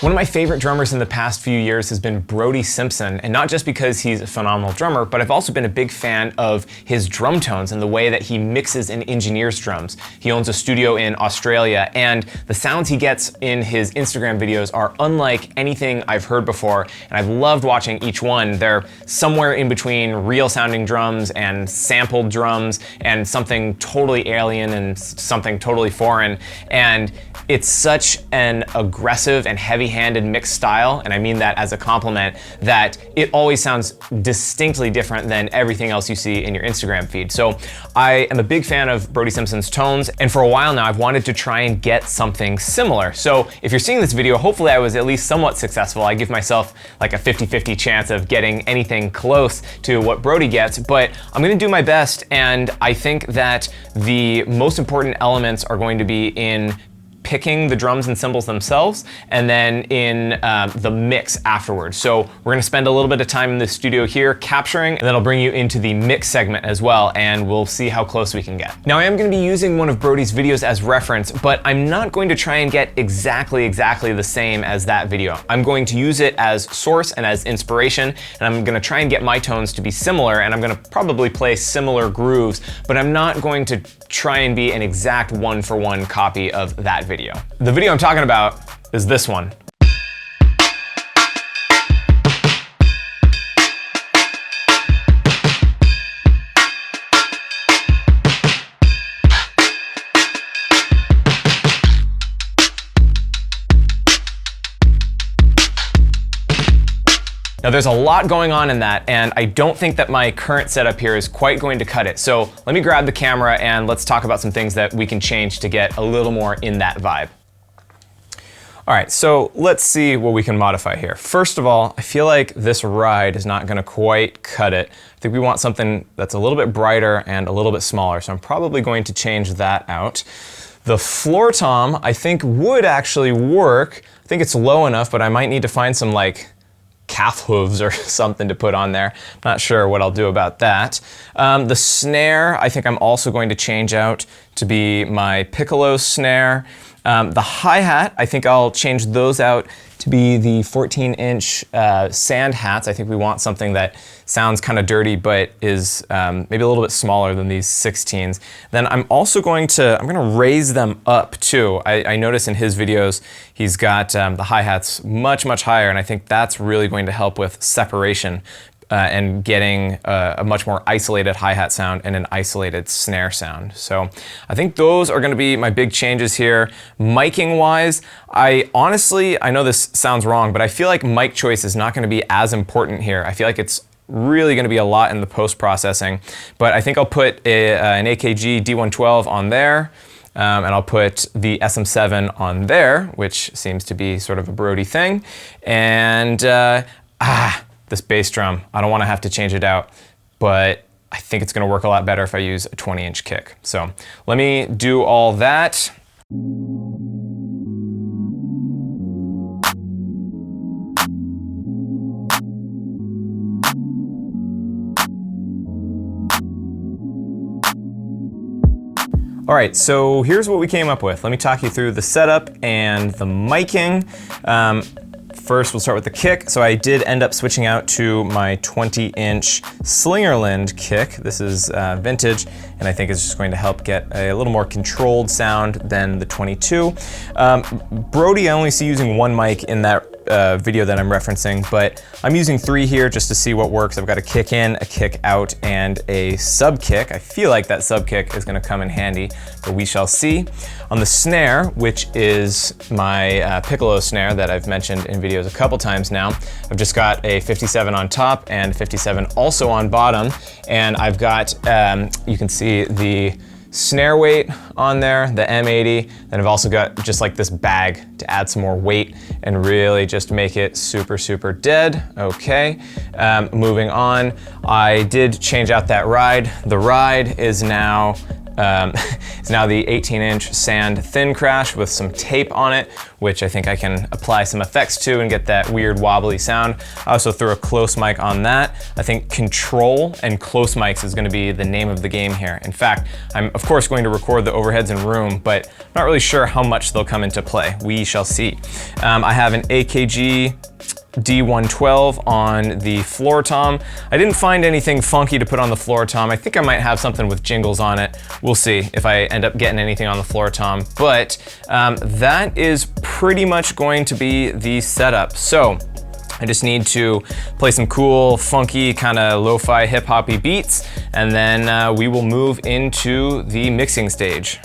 One of my favorite drummers in the past few years has been Brody Simpson, and not just because he's a phenomenal drummer, but I've also been a big fan of his drum tones and the way that he mixes and engineers drums. He owns a studio in Australia, and the sounds he gets in his Instagram videos are unlike anything I've heard before, and I've loved watching each one. They're somewhere in between real sounding drums and sampled drums and something totally alien and something totally foreign, and it's such an aggressive and heavy-handed mixed style, and I mean that as a compliment, that it always sounds distinctly different than everything else you see in your Instagram feed. So I am a big fan of Brody Simpson's tones, and for a while now I've wanted to try and get something similar. So if you're seeing this video, hopefully I was at least somewhat successful. I give myself like a 50-50 chance of getting anything close to what Brody gets, but I'm gonna do my best, and I think that the most important elements are going to be in picking the drums and cymbals themselves, and then in the mix afterwards. So we're gonna spend a little bit of time in the studio here capturing, and then I'll bring you into the mix segment as well, and we'll see how close we can get. Now I am gonna be using one of Brody's videos as reference, but I'm not going to try and get exactly the same as that video. I'm going to use it as source and as inspiration, and I'm gonna try and get my tones to be similar, and I'm gonna probably play similar grooves, but I'm not going to try and be an exact one-for-one copy of that video. The video I'm talking about is this one. Now there's a lot going on in that, and I don't think that my current setup here is quite going to cut it. So let me grab the camera and let's talk about some things that we can change to get a little more in that vibe. All right, so let's see what we can modify here. First of all, I feel like this ride is not gonna quite cut it. I think we want something that's a little bit brighter and a little bit smaller, so I'm probably going to change that out. The floor tom, I think would actually work. I think it's low enough, but I might need to find some like calf hooves or something to put on there. Not sure what I'll do about that. The snare, I think I'm also going to change out to be my piccolo snare. The hi-hat, I think I'll change those out to be the 14-inch sand hats. I think we want something that sounds kind of dirty but is maybe a little bit smaller than these 16s. Then I'm also going to, I'm gonna raise them up too. I notice in his videos he's got the hi-hats much higher, and I think that's really going to help with separation and getting a much more isolated hi-hat sound and an isolated snare sound. So I think those are gonna be my big changes here. Miking wise, I honestly, I know this sounds wrong, but I feel like mic choice is not gonna be as important here. I feel like it's really gonna be a lot in the post-processing, but I think I'll put an AKG D112 on there, and I'll put the SM7 on there, which seems to be sort of a Brody thing, and this bass drum, I don't want to have to change it out, but I think it's going to work a lot better if I use a 20-inch kick. So let me do all that. All right, so here's what we came up with. Let me talk you through the setup and the miking. First, we'll start with the kick. So I did end up switching out to my 20-inch Slingerland kick. This is vintage, and I think it's just going to help get a little more controlled sound than the 22. Brody, I only see using one mic in that video that I'm referencing, but I'm using 3 here just to see what works. I've got a kick in, a kick out, and a sub kick. I feel like that sub kick is gonna come in handy, but we shall see. On the snare, which is my piccolo snare that I've mentioned in videos a couple times now, I've just got a 57 on top and 57 also on bottom, and I've got, you can see the snare weight on there, the M80, then I've also got just like this bag to add some more weight and really just make it super dead. Okay, moving on, I did change out that ride. The ride is now is now the 18-inch sand thin crash with some tape on it, which I think I can apply some effects to and get that weird wobbly sound. I also threw a close mic on that. I think control and close mics is gonna be the name of the game here. In fact, I'm of course going to record the overheads in room, but I'm not really sure how much they'll come into play. We shall see. I have an AKG D112 on the floor tom. I didn't find anything funky to put on the floor tom. I think I might have something with jingles on it. We'll see if I end up getting anything on the floor tom, but that is pretty much going to be the setup. So I just need to play some cool, funky, kind of lo-fi hip-hoppy beats, and then we will move into the mixing stage.